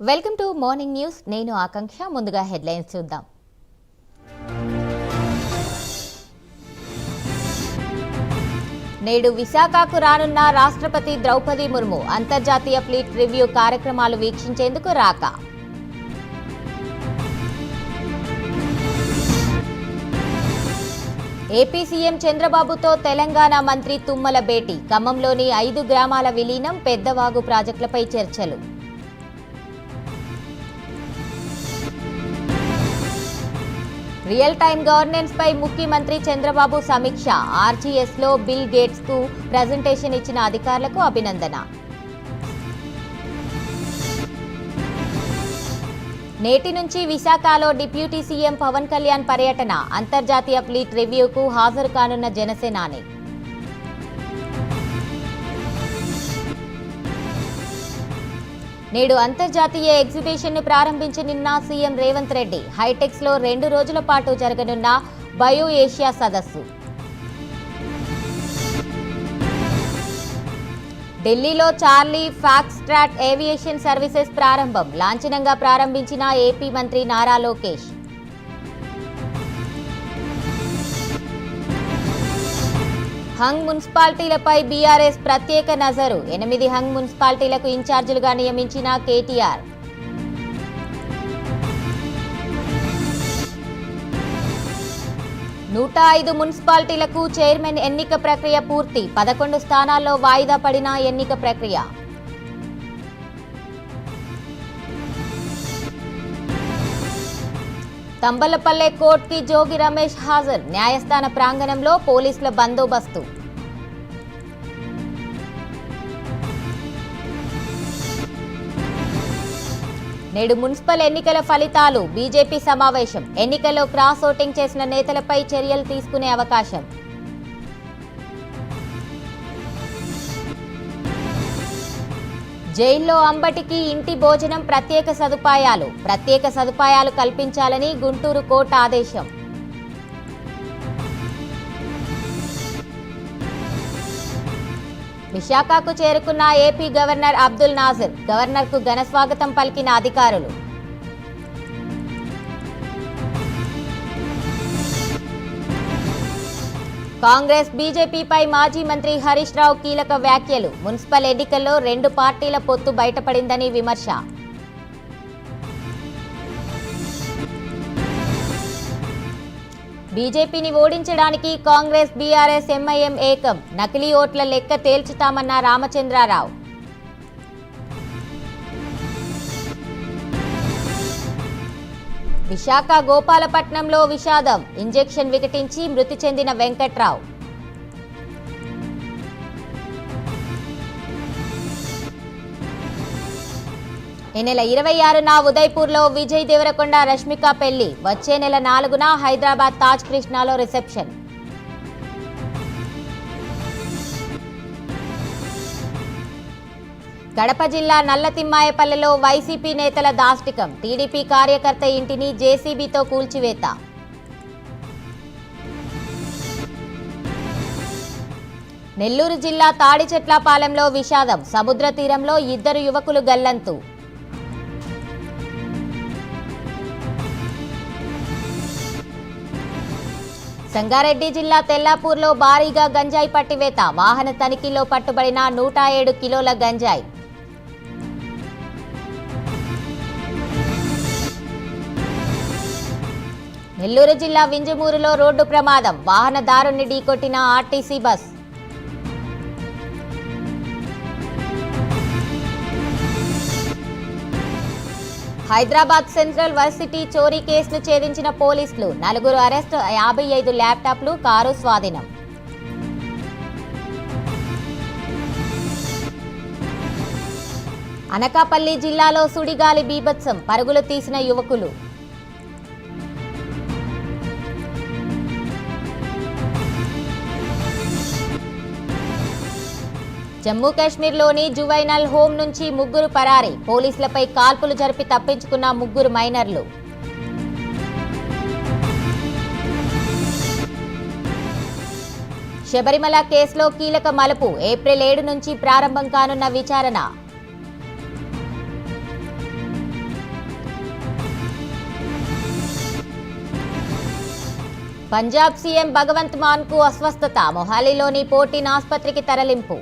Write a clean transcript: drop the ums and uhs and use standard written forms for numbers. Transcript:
Welcome to morning news. నేను ఆకాంక్ష. ముందుగా headlines చూద్దాం. నేడు విశాఖకు రానున్న రాష్ట్రపతి ద్రౌపది ముర్ము అంతర్జాతీయ ఫ్లీట్ రివ్యూ కార్యక్రమాలు వీక్షించేందుకు రాక. ఏపీ సీఎం చంద్రబాబుతో తెలంగాణ మంత్రి తుమ్మల భేటీ. ఖమ్మంలోని 5 గ్రామాల విలీనం, పెద్దవాగు ప్రాజెక్టులపై చర్చలు. రియల్ టైమ్ గవర్నెన్స్ పై ముఖ్యమంత్రి చంద్రబాబు సమీక్ష. ఆర్జీఎస్ లో బిల్ గేట్స్ కు ప్రెజెంటేషన్ ఇచ్చిన అధికారులకు అభినందన. నేటి నుంచి విశాఖలో డిప్యూటీ సీఎం పవన్ కళ్యాణ్ పర్యటన. అంతర్జాతీయ ఫ్లీట్ రివ్యూకు హాజరు కానున్న జనసేనాని. నేడు అంతర్జాతీయ ఎగ్జిబిషన్ ను ప్రారంభించనున్న సీఎం రేవంత్ రెడ్డి. హైటెక్స్ లో 2 రోజుల పాటు జరగనున్న బయో ఏషియా సదస్సు. ఢిల్లీలో చార్లీ ఫాక్స్ ట్రాట్ ఏవియేషన్ సర్వీసెస్ ప్రారంభం. లాంఛనంగా ప్రారంభించిన ఏపీ మంత్రి నారా లోకేష్. హంగ్ మున్సిపాలిటీలపై బీఆర్ఎస్ ప్రత్యేక నజరు. 8 హంగ్ మున్సిపాలిటీలకు ఇన్ఛార్జీలుగా నియమించిన కేటీఆర్. నూట 5 మున్సిపాలిటీలకు చైర్మన్ ఎన్నిక ప్రక్రియ పూర్తి. 11 స్థానాల్లో వాయిదా పడిన ఎన్నిక ప్రక్రియ. తంబలపల్లె కోర్టుకి జోగి రమేష్ హాజరు. న్యాయస్థాన ప్రాంగణంలో పోలీసుల బందోబస్తు. నేడు మున్సిపల్ ఎన్నికల ఫలితాలు. బీజేపీ సమావేశం. ఎన్నికల్లో క్రాస్ ఓటింగ్ చేసిన నేతలపై చర్యలు తీసుకునే అవకాశం. జైల్లో అంబటికి ఇంటి భోజనం ప్రత్యేక సదుపాయాలు. ప్రత్యేక సదుపాయాలు కల్పించాలని గుంటూరు కోర్టు ఆదేశం. విశాఖకు చేరుకున్న ఏపీ గవర్నర్ అబ్దుల్ నాజర్. గవర్నర్కు ఘన స్వాగతం పలికిన అధికారులు. కాంగ్రెస్ బీజేపీపై మాజీ మంత్రి హరీష్ రావు కీలక వ్యాఖ్యలు. మున్సిపల్ ఎన్నికల్లో 2 పార్టీల పొత్తు బయటపడిందని విమర్శ. బీజేపీని ఓడించడానికి కాంగ్రెస్, బీఆర్ఎస్, ఎంఐఎం ఏకం. నకిలీ ఓట్ల లెక్క తేల్చుతామన్న రామచంద్రారావు. విశాఖ గోపాలపట్నంలో విషాదం. ఇంజెక్షన్ వికటించి మృతి చెందిన వెంకట్రావు. ఈ నెల 26న ఉదయ్పూర్లో విజయ్ దేవరకొండ, రష్మిక పెళ్లి. వచ్చే నెల 4న హైదరాబాద్ తాజ్ కృష్ణాలో రిసెప్షన్. కడప జిల్లా నల్లతిమ్మాయపల్లెలో వైసీపీ నేతల దాష్టికం. టీడీపీ కార్యకర్త ఇంటిని జేసీబీతో కూల్చివేత. నెల్లూరు జిల్లా తాడిచెట్లపాలెంలో విషాదం. సముద్ర తీరంలో 2 యువకులు గల్లంతు. సంగారెడ్డి జిల్లా తెల్లాపూర్లో భారీగా గంజాయి పట్టివేత. వాహన తనిఖీలో పట్టుబడిన 107 కిలోల గంజాయి. నెల్లూరు జిల్లా వింజమూరులో రోడ్డు ప్రమాదం. వాహనదారుణ్ణి ఢీకొట్టిన RTC bus. Hyderabad central varsity చోరీ కేసును ఛేదించిన పోలీసులు. 4 అరెస్టు, 55 ల్యాప్టాప్లు, కారు స్వాధీనం. అనకాపల్లి జిల్లాలో సుడిగాలి బీభత్సం. పరుగులు తీసిన యువకులు. జమ్మూ కాశ్మీర్లోని జువైనల్ హోమ్ నుంచి 3 పరారీ. పోలీసులపై కాల్పులు జరిపి తప్పించుకున్న 3 మైనర్లు. శబరిమల కేసులో కీలక మలుపు. ఏప్రిల్ 7 నుంచి ప్రారంభం కానున్న విచారణ. పంజాబ్ సీఎం భగవంత్ మాన్కు అస్వస్థత, మొహాలీలోని పోటీన్ ఆసుపత్రికి తరలింపు.